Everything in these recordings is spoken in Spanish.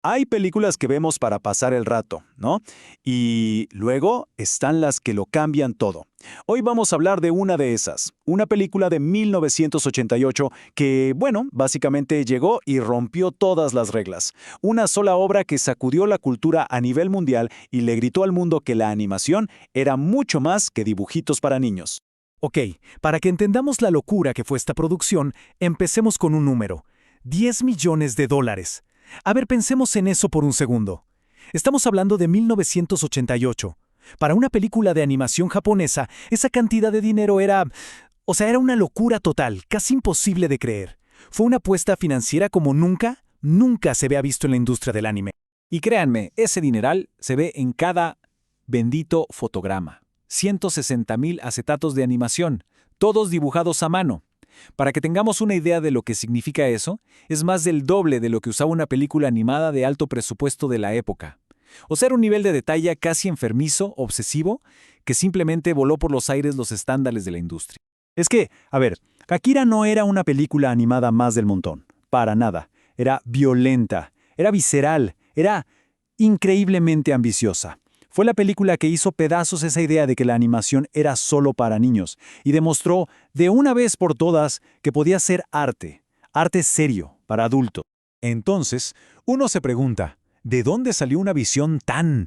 Hay películas que vemos para pasar el rato, ¿no? Y luego están las que lo cambian todo. Hoy vamos a hablar de una de esas, una película de 1988 que, bueno, básicamente llegó y rompió todas las reglas. Una sola obra que sacudió la cultura a nivel mundial y le gritó al mundo que la animación era mucho más que dibujitos para niños. Ok, para que entendamos la locura que fue esta producción, empecemos con un número. $10 millones. A ver, pensemos en eso por un segundo. Estamos hablando de 1988. Para una película de animación japonesa, esa cantidad de dinero era... era una locura total, casi imposible de creer. Fue una apuesta financiera como nunca se había visto en la industria del anime. Y créanme, ese dineral se ve en cada bendito fotograma. 160,000 acetatos de animación, todos dibujados a mano. Para que tengamos una idea de lo que significa eso, es más del doble de lo que usaba una película animada de alto presupuesto de la época. O sea, era un nivel de detalle casi enfermizo, obsesivo, que simplemente voló por los aires los estándares de la industria. Es que, a ver, Akira no era una película animada más del montón, para nada. Era violenta, era visceral, era increíblemente ambiciosa. Fue la película que hizo pedazos esa idea de que la animación era solo para niños y demostró de una vez por todas que podía ser arte serio, para adultos. Entonces, uno se pregunta, ¿de dónde salió una visión tan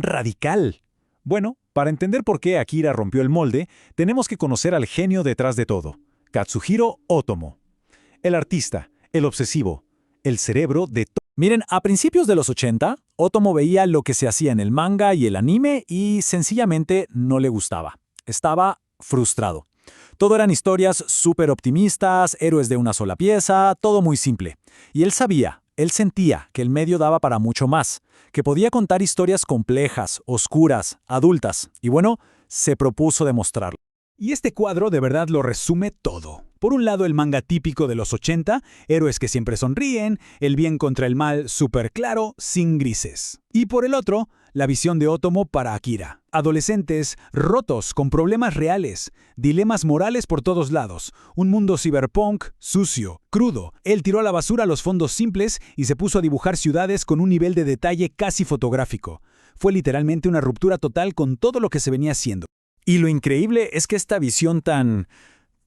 radical? Bueno, para entender por qué Akira rompió el molde, tenemos que conocer al genio detrás de todo, Katsuhiro Otomo. El artista, el obsesivo, el cerebro de todo. Miren, a principios de los 80, Otomo veía lo que se hacía en el manga y el anime y sencillamente no le gustaba. Estaba frustrado. Todo eran historias súper optimistas, héroes de una sola pieza, todo muy simple. Y él sentía que el medio daba para mucho más, que podía contar historias complejas, oscuras, adultas. Y bueno, se propuso demostrarlo. Y este cuadro de verdad lo resume todo. Por un lado, el manga típico de los 80, héroes que siempre sonríen, el bien contra el mal súper claro, sin grises. Y por el otro, la visión de Otomo para Akira. Adolescentes rotos con problemas reales, dilemas morales por todos lados, un mundo cyberpunk sucio, crudo. Él tiró a la basura los fondos simples y se puso a dibujar ciudades con un nivel de detalle casi fotográfico. Fue literalmente una ruptura total con todo lo que se venía haciendo. Y lo increíble es que esta visión tan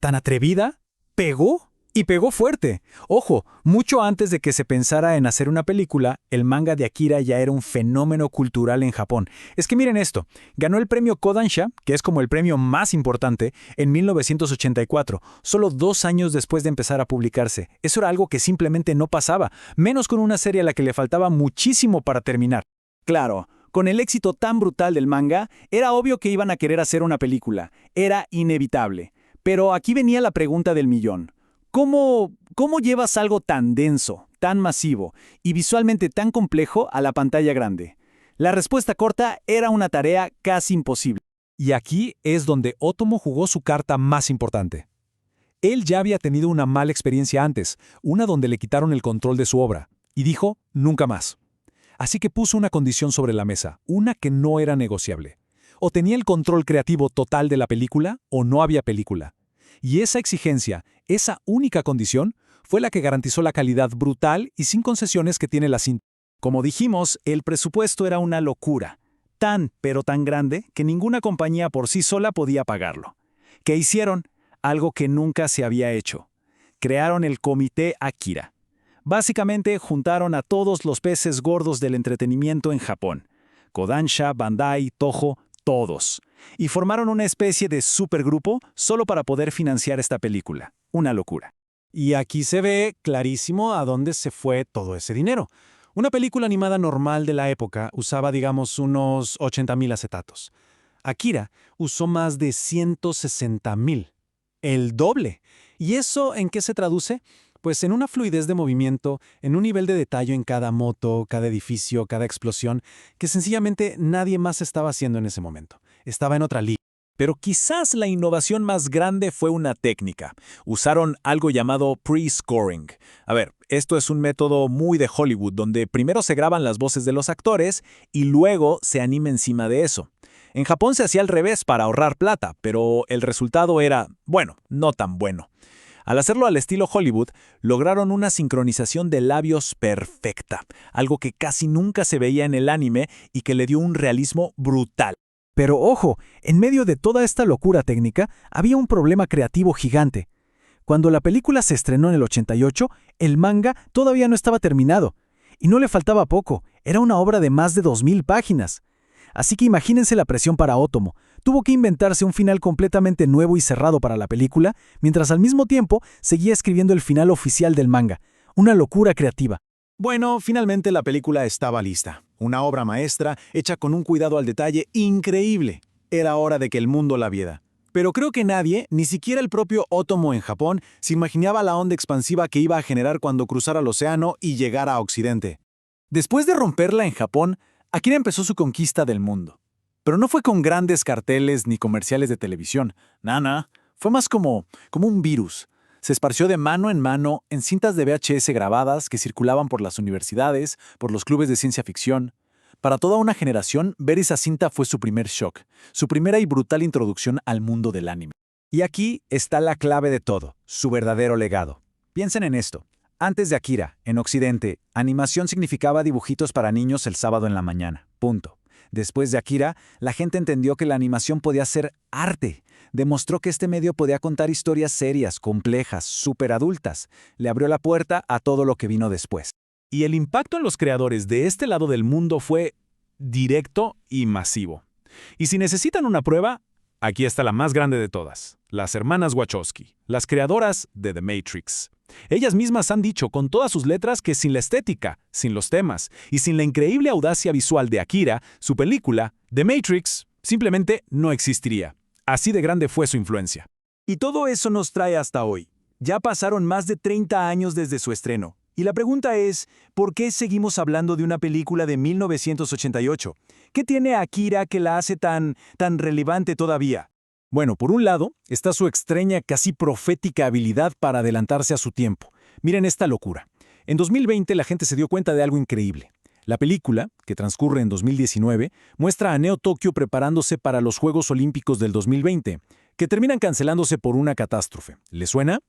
atrevida pegó y pegó fuerte. Ojo, mucho antes de que se pensara en hacer una película, el manga de Akira ya era un fenómeno cultural en Japón. Es que miren esto, ganó el premio Kodansha, que es como el premio más importante, en 1984, solo 2 años después de empezar a publicarse. Eso era algo que simplemente no pasaba, menos con una serie a la que le faltaba muchísimo para terminar. Claro, con el éxito tan brutal del manga, era obvio que iban a querer hacer una película. Era inevitable. Pero aquí venía la pregunta del millón. ¿Cómo llevas algo tan denso, tan masivo y visualmente tan complejo a la pantalla grande? La respuesta corta era una tarea casi imposible. Y aquí es donde Otomo jugó su carta más importante. Él ya había tenido una mala experiencia antes, una donde le quitaron el control de su obra, y dijo, nunca más. Así que puso una condición sobre la mesa, una que no era negociable. O tenía el control creativo total de la película, o no había película. Y esa exigencia, esa única condición, fue la que garantizó la calidad brutal y sin concesiones que tiene la cinta. Como dijimos, el presupuesto era una locura. Pero tan grande, que ninguna compañía por sí sola podía pagarlo. ¿Qué hicieron? Algo que nunca se había hecho. Crearon el Comité Akira. Básicamente juntaron a todos los peces gordos del entretenimiento en Japón. Kodansha, Bandai, Toho, todos. Y formaron una especie de supergrupo solo para poder financiar esta película. Una locura. Y aquí se ve clarísimo a dónde se fue todo ese dinero. Una película animada normal de la época usaba, digamos, unos 80,000 acetatos. Akira usó más de 160,000. El doble. ¿Y eso en qué se traduce? Pues en una fluidez de movimiento, en un nivel de detalle en cada moto, cada edificio, cada explosión, que sencillamente nadie más estaba haciendo en ese momento. Estaba en otra liga. Pero quizás la innovación más grande fue una técnica. Usaron algo llamado pre-scoring. A ver, esto es un método muy de Hollywood, donde primero se graban las voces de los actores y luego se anima encima de eso. En Japón se hacía al revés para ahorrar plata, pero el resultado era, bueno, no tan bueno. Al hacerlo al estilo Hollywood, lograron una sincronización de labios perfecta, algo que casi nunca se veía en el anime y que le dio un realismo brutal. Pero ojo, en medio de toda esta locura técnica, había un problema creativo gigante. Cuando la película se estrenó en el 88, el manga todavía no estaba terminado. Y no le faltaba poco, era una obra de más de 2000 páginas. Así que imagínense la presión para Otomo. Tuvo que inventarse un final completamente nuevo y cerrado para la película, mientras al mismo tiempo seguía escribiendo el final oficial del manga. Una locura creativa. Bueno, finalmente la película estaba lista. Una obra maestra, hecha con un cuidado al detalle increíble. Era hora de que el mundo la viera. Pero creo que nadie, ni siquiera el propio Otomo en Japón, se imaginaba la onda expansiva que iba a generar cuando cruzara el océano y llegara a Occidente. Después de romperla en Japón, Akira empezó su conquista del mundo. Pero no fue con grandes carteles ni comerciales de televisión. Nada, fue más como un virus. Se esparció de mano en cintas de VHS grabadas que circulaban por las universidades, por los clubes de ciencia ficción. Para toda una generación, ver esa cinta fue su primer shock, su primera y brutal introducción al mundo del anime. Y aquí está la clave de todo, su verdadero legado. Piensen en esto. Antes de Akira, en Occidente, animación significaba dibujitos para niños el sábado en la mañana. Punto. Después de Akira, la gente entendió que la animación podía ser arte. Demostró que este medio podía contar historias serias, complejas, superadultas. Le abrió la puerta a todo lo que vino después. Y el impacto en los creadores de este lado del mundo fue directo y masivo. Y si necesitan una prueba, aquí está la más grande de todas. Las hermanas Wachowski, las creadoras de The Matrix. Ellas mismas han dicho con todas sus letras que sin la estética, sin los temas y sin la increíble audacia visual de Akira, su película, The Matrix, simplemente no existiría. Así de grande fue su influencia. Y todo eso nos trae hasta hoy. Ya pasaron más de 30 años desde su estreno. Y la pregunta es, ¿por qué seguimos hablando de una película de 1988? ¿Qué tiene Akira que la hace tan relevante todavía? Bueno, por un lado, está su extraña, casi profética habilidad para adelantarse a su tiempo. Miren esta locura. En 2020 la gente se dio cuenta de algo increíble. La película, que transcurre en 2019, muestra a Neo Tokio preparándose para los Juegos Olímpicos del 2020, que terminan cancelándose por una catástrofe. ¿Les suena?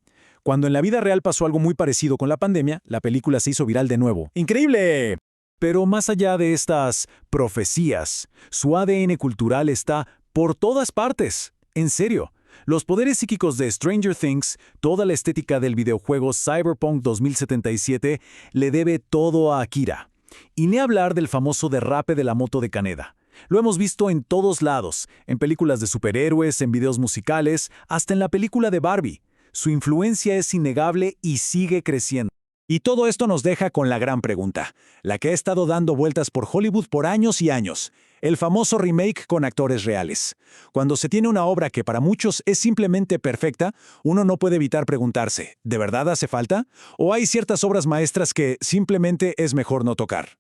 Cuando en la vida real pasó algo muy parecido con la pandemia, la película se hizo viral de nuevo. ¡Increíble! Pero más allá de estas profecías, su ADN cultural está por todas partes. En serio, los poderes psíquicos de Stranger Things, toda la estética del videojuego Cyberpunk 2077, le debe todo a Akira. Y ni hablar del famoso derrape de la moto de Kaneda. Lo hemos visto en todos lados, en películas de superhéroes, en videos musicales, hasta en la película de Barbie. Su influencia es innegable y sigue creciendo. Y todo esto nos deja con la gran pregunta, la que ha estado dando vueltas por Hollywood por años y años, el famoso remake con actores reales. Cuando se tiene una obra que para muchos es simplemente perfecta, uno no puede evitar preguntarse, ¿de verdad hace falta? ¿O hay ciertas obras maestras que simplemente es mejor no tocar?